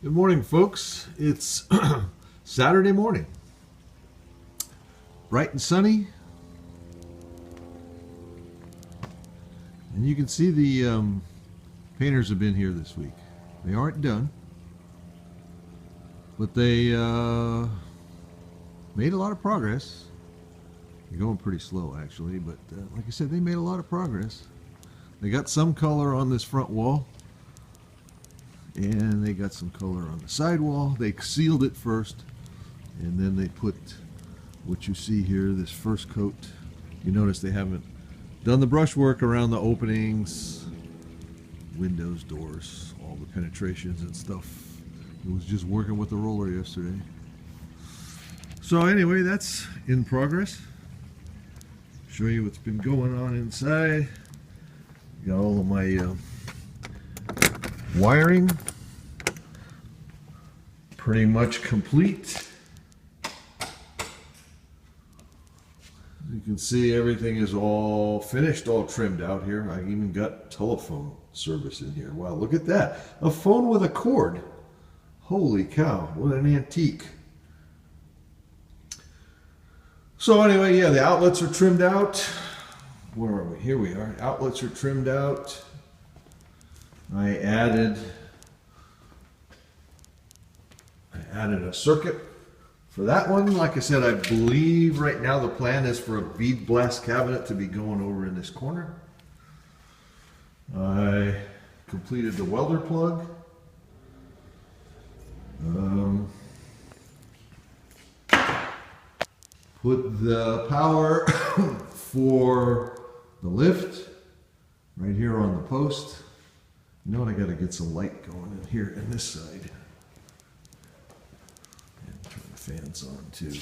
Good morning, folks. It's Saturday morning. Bright and sunny. And you can see the painters have been here this week. They aren't done, but they made a lot of progress. They're going pretty slow, actually, but like I said, they made a lot of progress. They got some color on this front wall, and they got some color on the side wall. They sealed it first, and then they put what you see here, this first coat. You notice they haven't done the brushwork around the openings, windows, doors, all the penetrations and stuff. It was just working with the roller yesterday. So anyway, that's in progress. Show you what's been going on inside. Got all of my wiring pretty much complete. You can see everything is all finished, all trimmed out here. I even got telephone service in here. Wow, look at that. A phone with a cord. Holy cow, what an antique. So anyway, yeah, the outlets are trimmed out. Where are we? Here we are. Outlets are trimmed out. I added a circuit for that one. Like I said, I believe right now the plan is for a bead blast cabinet to be going over in this corner. I completed the welder plug. Put the power for the lift right here on the post. You know what, I got to get some light going in here in this side. And turn the fans on too.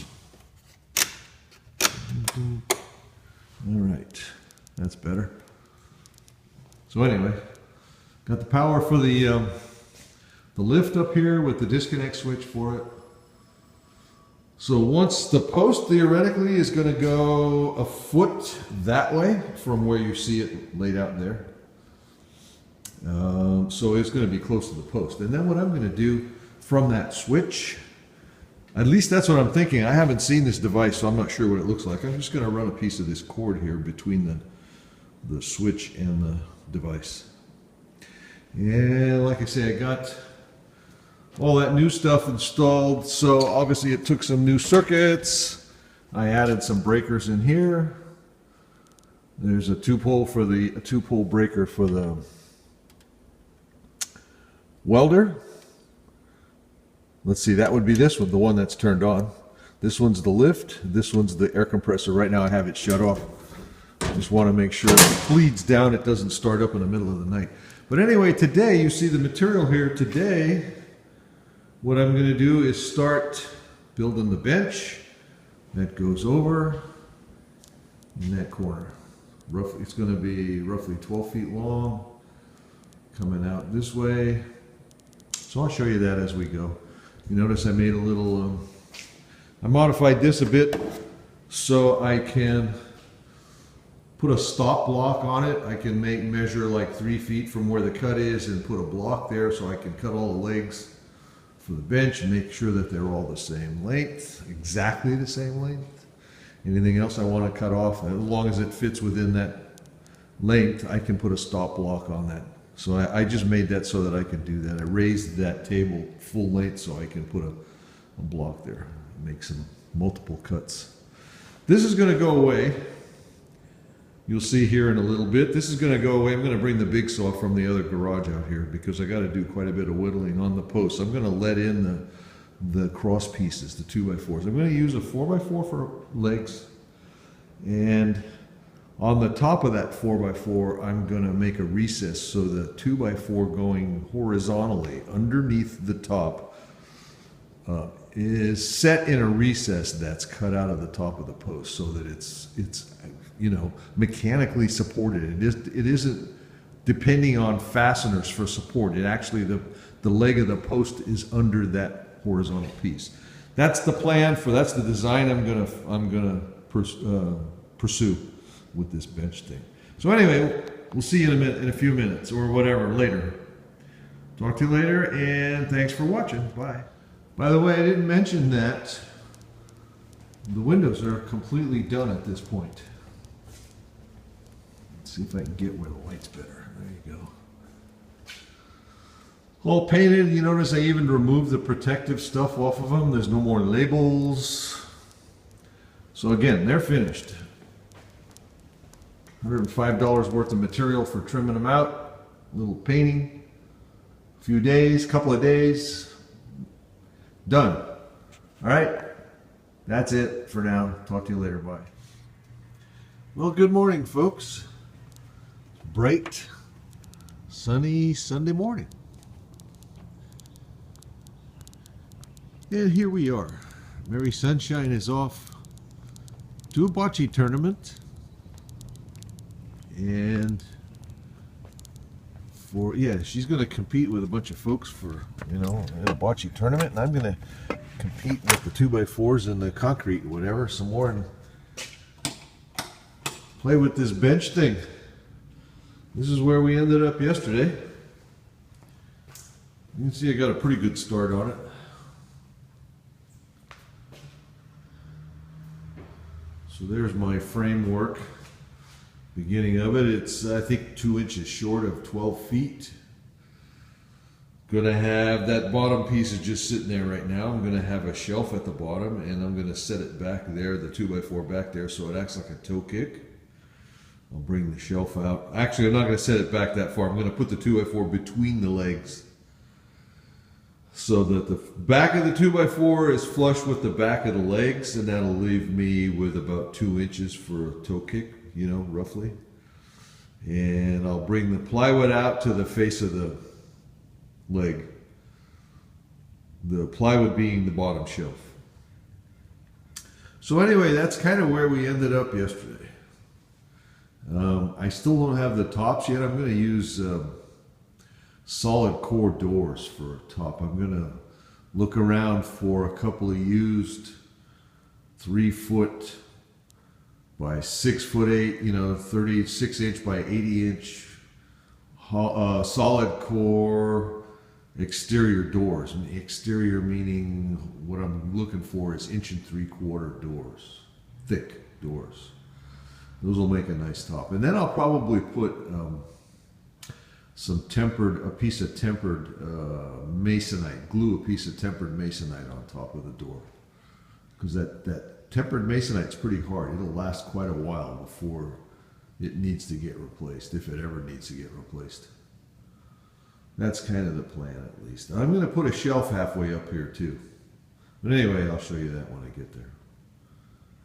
All right, that's better. So anyway, got the power for the lift up here with the disconnect switch for it. So once the post theoretically is going to go a foot that way from where you see it laid out there. So it's going to be close to the post. And then what I'm going to do from that switch, at least that's what I'm thinking. I haven't seen this device, so I'm not sure what it looks like. I'm just going to run a piece of this cord here between the switch and the device. And like I say, I got all that new stuff installed. So obviously it took some new circuits. I added some breakers in here. There's a two-pole breaker for the welder. Let's see, that would be this one, the one that's turned on. This one's the lift. This one's the air compressor. Right now I have it shut off. Just want to make sure if it bleeds down, it doesn't start up in the middle of the night. But anyway, today, you see the material here. Today, what I'm going to do is start building the bench that goes over in that corner. Roughly, it's going to be roughly 12 feet long, coming out this way. So I'll show you that as we go. You notice I made a little, I modified this a bit so I can put a stop block on it. I can measure like 3 feet from where the cut is and put a block there so I can cut all the legs for the bench and make sure that they're all the same length, exactly the same length. Anything else I want to cut off, as long as it fits within that length, I can put a stop block on that. So I just made that so that I could do that. I raised that table full length so I can put a block there, make some multiple cuts. This is going to go away. You'll see here in a little bit. This is going to go away. I'm going to bring the big saw from the other garage out here because I got to do quite a bit of whittling on the posts. I'm going to let in the cross pieces, the 2x4s. I'm going to use a 4x4 for legs, and on the top of that 4x4, I'm going to make a recess so the 2x4 going horizontally underneath the top is set in a recess that's cut out of the top of the post so that it's you know, mechanically supported. It isn't depending on fasteners for support. It actually, the leg of the post is under that horizontal piece. That's the plan that's the design I'm gonna pursue with this bench thing. So anyway, we'll see you in a few minutes or whatever later. Talk to you later, and thanks for watching. Bye. By the way, I didn't mention that the windows are completely done at this point. Let's see if I can get where the light's better. There you go. All painted. You notice I even removed the protective stuff off of them. There's no more labels. So again, they're finished. $105 worth of material for trimming them out. A little painting. A few days, couple of days. Done. All right. That's it for now. Talk to you later. Bye. Well, good morning, folks. Bright, sunny Sunday morning. And here we are. Mary Sunshine is off to a bocce tournament. And she's going to compete with a bunch of folks for, in a bocce tournament. And I'm going to compete with the 2x4s and the concrete, whatever, some more, and play with this bench thing. This is where we ended up yesterday. You can see I got a pretty good start on it. So there's my framework. Beginning of it, it's I think 2 inches short of 12 feet. Gonna have that bottom piece is just sitting there right now. I'm gonna have a shelf at the bottom, and I'm gonna set it back there, the 2x4 back there, so it acts like a toe kick. I'll bring the shelf out. Actually, I'm not gonna set it back that far. I'm gonna put the 2x4 between the legs, so that the back of the 2x4 is flush with the back of the legs, and that'll leave me with about 2 inches for a toe kick, roughly. And I'll bring the plywood out to the face of the leg. The plywood being the bottom shelf. So anyway, that's kind of where we ended up yesterday. I still don't have the tops yet. I'm going to use solid core doors for a top. I'm going to look around for a couple of used 3 foot by 6'8", 36 inch by 80 inch solid core exterior doors. Exterior meaning what I'm looking for is 1 3/4 doors, thick doors. Those will make a nice top. And then I'll probably put a piece of tempered masonite, glue a piece of tempered masonite on top of the door. Because that tempered masonite's pretty hard. It'll last quite a while before it needs to get replaced, if it ever needs to get replaced. That's kind of the plan, at least. I'm going to put a shelf halfway up here too. But anyway, I'll show you that when I get there.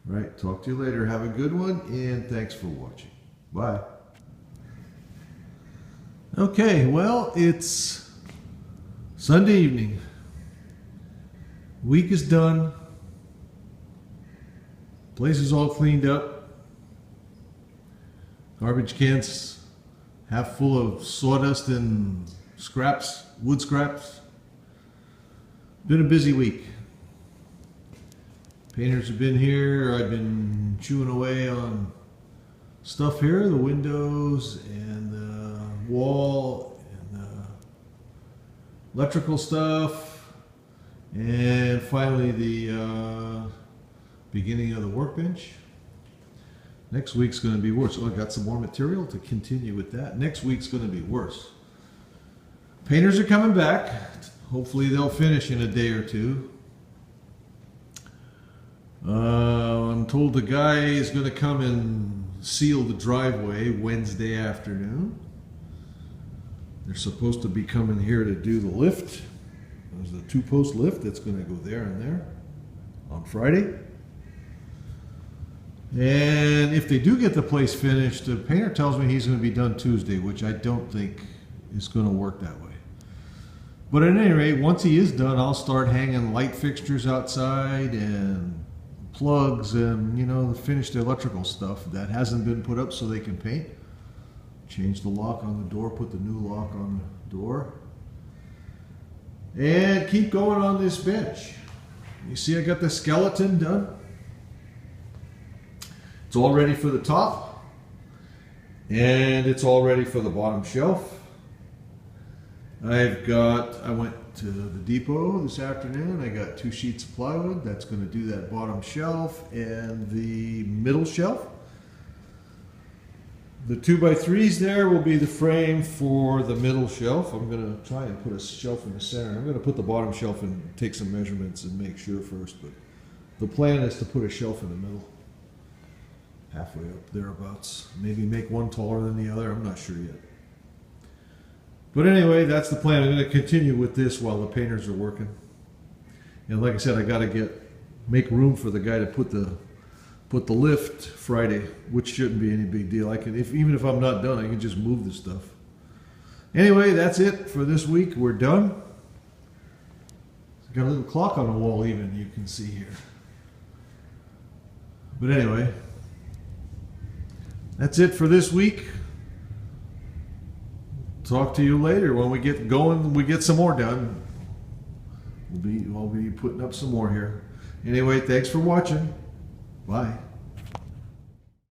All right, talk to you later. Have a good one, and thanks for watching. Bye. Okay, well, it's Sunday evening. Week is done. Place is all cleaned up. Garbage cans half full of sawdust and scraps, wood scraps. Been a busy week. Painters have been here. I've been chewing away on stuff here, the windows and the wall and the electrical stuff, and finally the beginning of the workbench. Next week's going to be worse. Oh, I got some more material to continue with that. Next week's going to be worse. Painters are coming back. Hopefully they'll finish in a day or two. I'm told the guy is going to come and seal the driveway Wednesday afternoon. They're supposed to be coming here to do the lift. There's a 2-post lift that's going to go there and there on Friday. And if they do get the place finished, the painter tells me he's going to be done Tuesday, which I don't think is going to work that way. But at any rate, once he is done, I'll start hanging light fixtures outside and plugs and, the finished electrical stuff that hasn't been put up so they can paint. Change the lock on the door, put the new lock on the door. And keep going on this bench. You see I got the skeleton done. It's all ready for the top. And it's all ready for the bottom shelf. I went to the depot this afternoon. I got 2 sheets of plywood. That's going to do that bottom shelf and the middle shelf. The 2x3s there will be the frame for the middle shelf. I'm going to try and put a shelf in the center. I'm going to put the bottom shelf and take some measurements and make sure first, but the plan is to put a shelf in the middle, halfway up, thereabouts. Maybe make one taller than the other. I'm not sure yet. But anyway, that's the plan. I'm going to continue with this while the painters are working. And like I said, I got to make room for the guy to put the lift Friday, which shouldn't be any big deal. Even if I'm not done, I can just move the stuff. Anyway, that's it for this week. We're done. Got a little clock on the wall even, you can see here. But anyway, that's it for this week. Talk to you later. When we get going, we get some more done. I'll be putting up some more here. Anyway, thanks for watching. Bye.